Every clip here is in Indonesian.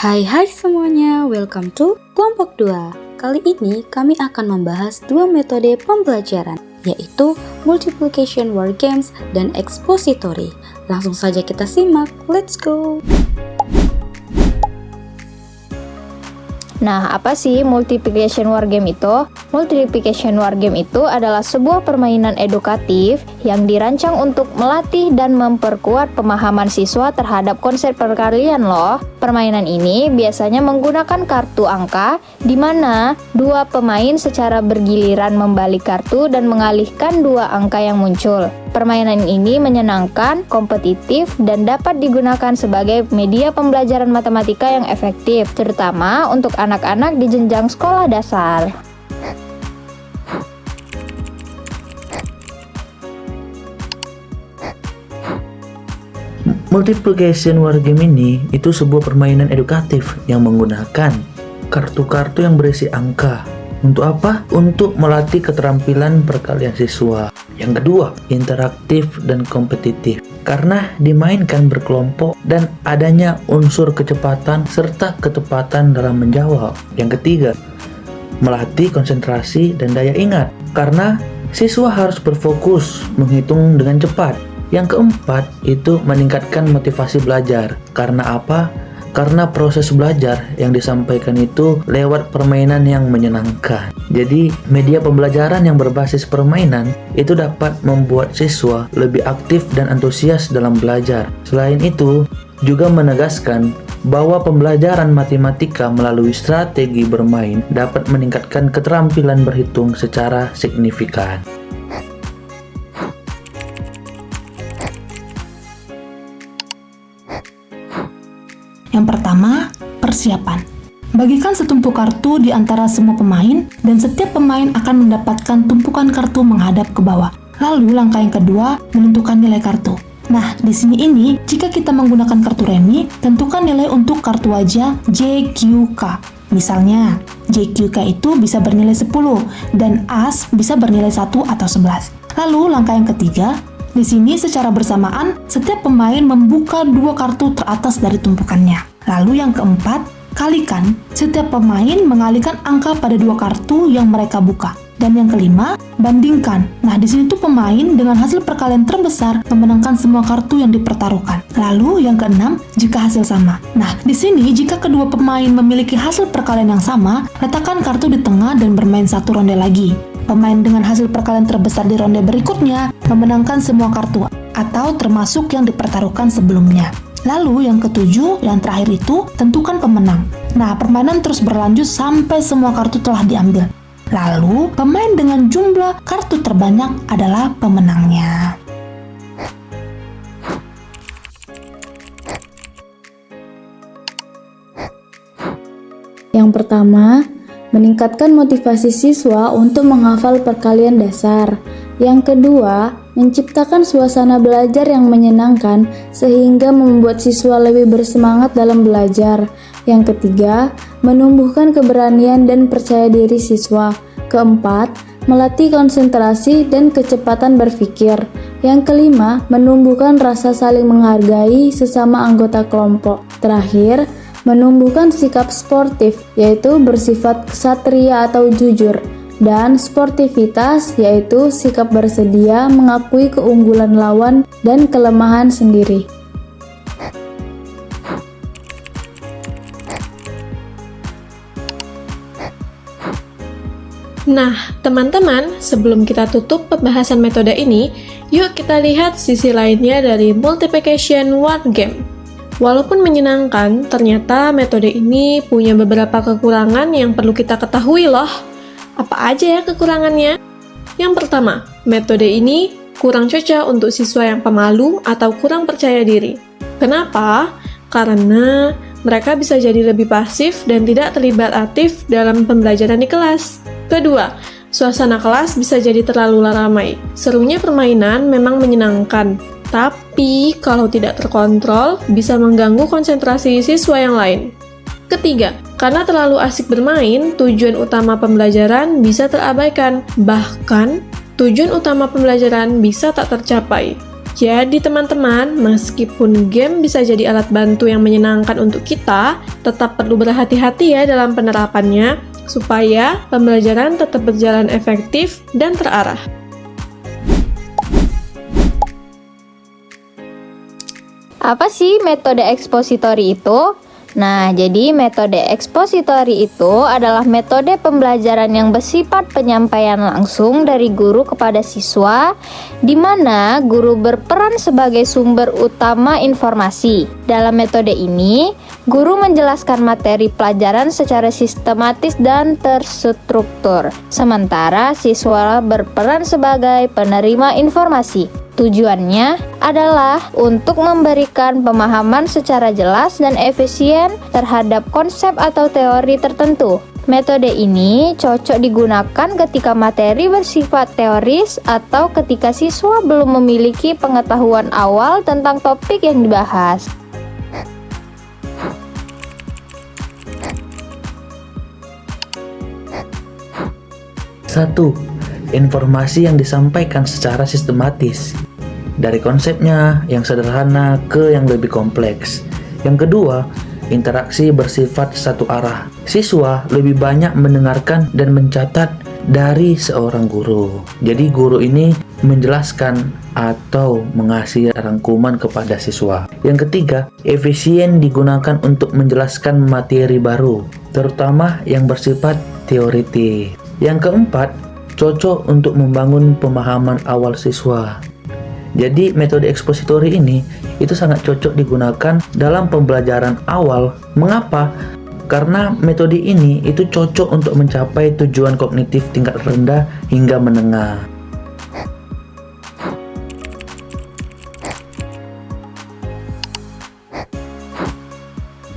Hai semuanya, welcome to kelompok 2. Kali ini kami akan membahas dua metode pembelajaran, yaitu multiplication word games dan expository. Langsung saja kita simak, let's go! Nah, apa sih multiplication wargame itu? Multiplication wargame itu adalah sebuah permainan edukatif yang dirancang untuk melatih dan memperkuat pemahaman siswa terhadap konsep perkalian loh. Permainan ini biasanya menggunakan kartu angka, di mana dua pemain secara bergiliran membalik kartu dan mengalihkan dua angka yang muncul. Permainan ini menyenangkan, kompetitif, dan dapat digunakan sebagai media pembelajaran matematika yang efektif, terutama untuk anak-anak di jenjang sekolah dasar. Multiplication wargame ini itu sebuah permainan edukatif yang menggunakan kartu-kartu yang berisi angka. Untuk apa? Untuk melatih keterampilan perkalian siswa. Yang kedua, interaktif dan kompetitif. Karena dimainkan berkelompok dan adanya unsur kecepatan serta ketepatan dalam menjawab. Yang ketiga, melatih konsentrasi dan daya ingat. Karena siswa harus berfokus menghitung dengan cepat. Yang keempat, itu meningkatkan motivasi belajar. Karena apa? Karena proses belajar yang disampaikan itu lewat permainan yang menyenangkan. Jadi, media pembelajaran yang berbasis permainan itu dapat membuat siswa lebih aktif dan antusias dalam belajar. Selain itu, juga menegaskan bahwa pembelajaran matematika melalui strategi bermain dapat meningkatkan keterampilan berhitung secara signifikan. Yang pertama, persiapan. Bagikan setumpuk kartu di antara semua pemain dan setiap pemain akan mendapatkan tumpukan kartu menghadap ke bawah. Lalu langkah yang kedua, menentukan nilai kartu. Nah, di sini jika kita menggunakan kartu remi, tentukan nilai untuk kartu wajah JQK. Misalnya, JQK itu bisa bernilai 10 dan As bisa bernilai 1 atau 11. Lalu langkah yang ketiga, di sini secara bersamaan, setiap pemain membuka dua kartu teratas dari tumpukannya. Lalu yang keempat, kalikan. Setiap pemain mengalihkan angka pada dua kartu yang mereka buka. Dan yang kelima, bandingkan. Nah, di sini tuh pemain dengan hasil perkalian terbesar memenangkan semua kartu yang dipertaruhkan. Lalu yang keenam, jika hasil sama. Nah, di sini jika kedua pemain memiliki hasil perkalian yang sama, letakkan kartu di tengah dan bermain satu ronde lagi. Pemain dengan hasil perkalian terbesar di ronde berikutnya memenangkan semua kartu atau termasuk yang dipertaruhkan sebelumnya. Lalu yang ketujuh, yang terakhir itu tentukan pemenang. Nah, permainan terus berlanjut sampai semua kartu telah diambil. Lalu, pemain dengan jumlah kartu terbanyak adalah pemenangnya. Yang pertama, meningkatkan motivasi siswa untuk menghafal perkalian dasar. Yang kedua, menciptakan suasana belajar yang menyenangkan sehingga membuat siswa lebih bersemangat dalam belajar. Yang ketiga, menumbuhkan keberanian dan percaya diri siswa. Keempat, melatih konsentrasi dan kecepatan berpikir. Yang kelima, menumbuhkan rasa saling menghargai sesama anggota kelompok. Terakhir, menumbuhkan sikap sportif, yaitu bersifat ksatria atau jujur, dan sportivitas, yaitu sikap bersedia mengakui keunggulan lawan dan kelemahan sendiri. Nah, teman-teman, sebelum kita tutup pembahasan metode ini, yuk kita lihat sisi lainnya dari multiplication word game. Walaupun menyenangkan, ternyata metode ini punya beberapa kekurangan yang perlu kita ketahui loh. Apa aja ya kekurangannya? Yang pertama, metode ini kurang cocok untuk siswa yang pemalu atau kurang percaya diri. Kenapa? Karena mereka bisa jadi lebih pasif dan tidak terlibat aktif dalam pembelajaran di kelas. Kedua, suasana kelas bisa jadi terlalu ramai. Serunya permainan memang menyenangkan, tapi kalau tidak terkontrol, bisa mengganggu konsentrasi siswa yang lain. Ketiga, karena terlalu asik bermain, tujuan utama pembelajaran bisa terabaikan. Bahkan, tujuan utama pembelajaran bisa tak tercapai. Jadi teman-teman, meskipun game bisa jadi alat bantu yang menyenangkan untuk kita, tetap perlu berhati-hati ya dalam penerapannya, supaya pembelajaran tetap berjalan efektif dan terarah. Apa sih metode ekspositori itu? Nah, jadi metode ekspositori itu adalah metode pembelajaran yang bersifat penyampaian langsung dari guru kepada siswa, di mana guru berperan sebagai sumber utama informasi. Dalam metode ini, guru menjelaskan materi pelajaran secara sistematis dan terstruktur, sementara siswa berperan sebagai penerima informasi. Tujuannya adalah untuk memberikan pemahaman secara jelas dan efisien terhadap konsep atau teori tertentu. Metode ini cocok digunakan ketika materi bersifat teoris atau ketika siswa belum memiliki pengetahuan awal tentang topik yang dibahas. Satu, informasi yang disampaikan secara sistematis. Dari konsepnya yang sederhana ke yang lebih kompleks. Yang kedua, interaksi bersifat satu arah. Siswa lebih banyak mendengarkan dan mencatat dari seorang guru. Jadi guru ini menjelaskan atau mengasih rangkuman kepada siswa. Yang ketiga, efisien digunakan untuk menjelaskan materi baru, terutama yang bersifat teoritis. Yang keempat, cocok untuk membangun pemahaman awal siswa. Jadi metode ekspositori ini itu sangat cocok digunakan dalam pembelajaran awal. Mengapa? Karena metode ini itu cocok untuk mencapai tujuan kognitif tingkat rendah hingga menengah.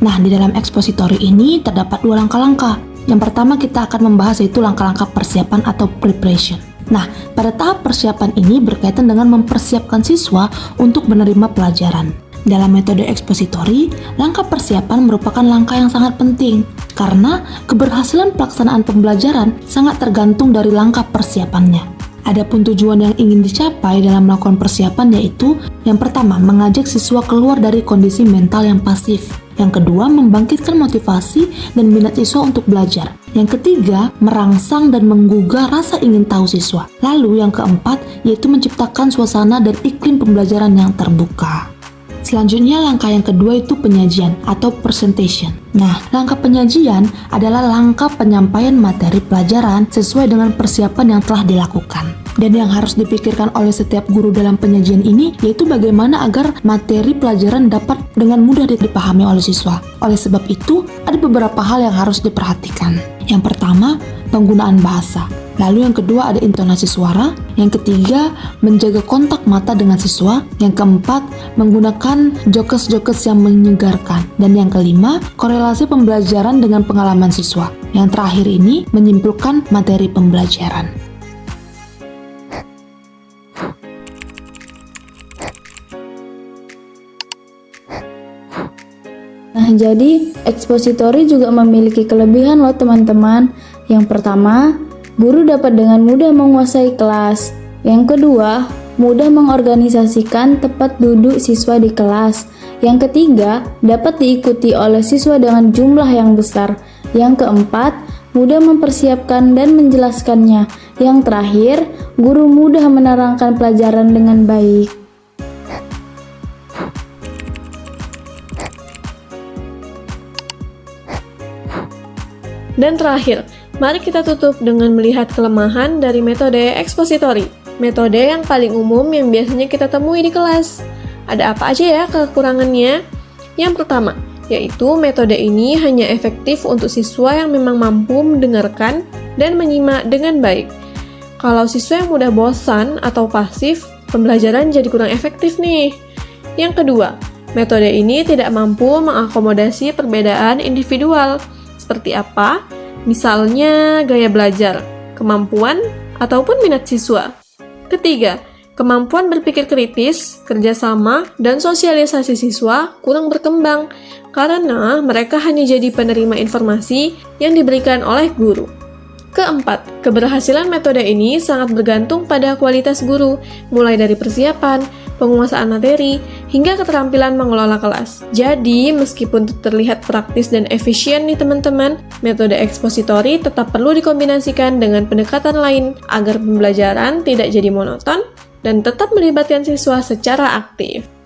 Nah, di dalam ekspositori ini terdapat dua langkah-langkah. Yang pertama kita akan membahas yaitu langkah-langkah persiapan atau preparation. Nah, pada tahap persiapan ini berkaitan dengan mempersiapkan siswa untuk menerima pelajaran. Dalam metode ekspositori, langkah persiapan merupakan langkah yang sangat penting karena keberhasilan pelaksanaan pembelajaran sangat tergantung dari langkah persiapannya. Adapun tujuan yang ingin dicapai dalam melakukan persiapan yaitu yang pertama, mengajak siswa keluar dari kondisi mental yang pasif. Yang kedua, membangkitkan motivasi dan minat siswa untuk belajar. Yang ketiga, merangsang dan menggugah rasa ingin tahu siswa. Lalu yang keempat, yaitu menciptakan suasana dan iklim pembelajaran yang terbuka. Selanjutnya, langkah yang kedua itu penyajian atau presentation. Nah, langkah penyajian adalah langkah penyampaian materi pelajaran sesuai dengan persiapan yang telah dilakukan. Dan yang harus dipikirkan oleh setiap guru dalam penyajian ini yaitu bagaimana agar materi pelajaran dapat dengan mudah dipahami oleh siswa. Oleh sebab itu, ada beberapa hal yang harus diperhatikan. Yang pertama, penggunaan bahasa. Lalu yang kedua ada intonasi suara. Yang ketiga, menjaga kontak mata dengan siswa. Yang keempat, menggunakan jokes-jokes yang menyegarkan. Dan yang kelima, korelasi pembelajaran dengan pengalaman siswa. Yang terakhir ini, menyimpulkan materi pembelajaran. Nah, jadi ekspositori juga memiliki kelebihan loh teman-teman. Yang pertama, guru dapat dengan mudah menguasai kelas. Yang kedua, mudah mengorganisasikan tempat duduk siswa di kelas. Yang ketiga, dapat diikuti oleh siswa dengan jumlah yang besar. Yang keempat, mudah mempersiapkan dan menjelaskannya. Yang terakhir, guru mudah menerangkan pelajaran dengan baik. Dan terakhir, mari kita tutup dengan melihat kelemahan dari metode ekspositori. Metode yang paling umum yang biasanya kita temui di kelas. Ada apa aja ya kekurangannya? Yang pertama, yaitu metode ini hanya efektif untuk siswa yang memang mampu mendengarkan dan menyimak dengan baik. Kalau siswa yang mudah bosan atau pasif, pembelajaran jadi kurang efektif nih. Yang kedua, metode ini tidak mampu mengakomodasi perbedaan individual. Seperti apa? Misalnya gaya belajar, kemampuan, ataupun minat siswa. Ketiga, kemampuan berpikir kritis, kerjasama, dan sosialisasi siswa kurang berkembang karena mereka hanya jadi penerima informasi yang diberikan oleh guru. Keempat, keberhasilan metode ini sangat bergantung pada kualitas guru, mulai dari persiapan, penguasaan materi, hingga keterampilan mengelola kelas. Jadi, meskipun terlihat praktis dan efisien nih teman-teman, metode ekspositori tetap perlu dikombinasikan dengan pendekatan lain agar pembelajaran tidak jadi monoton dan tetap melibatkan siswa secara aktif.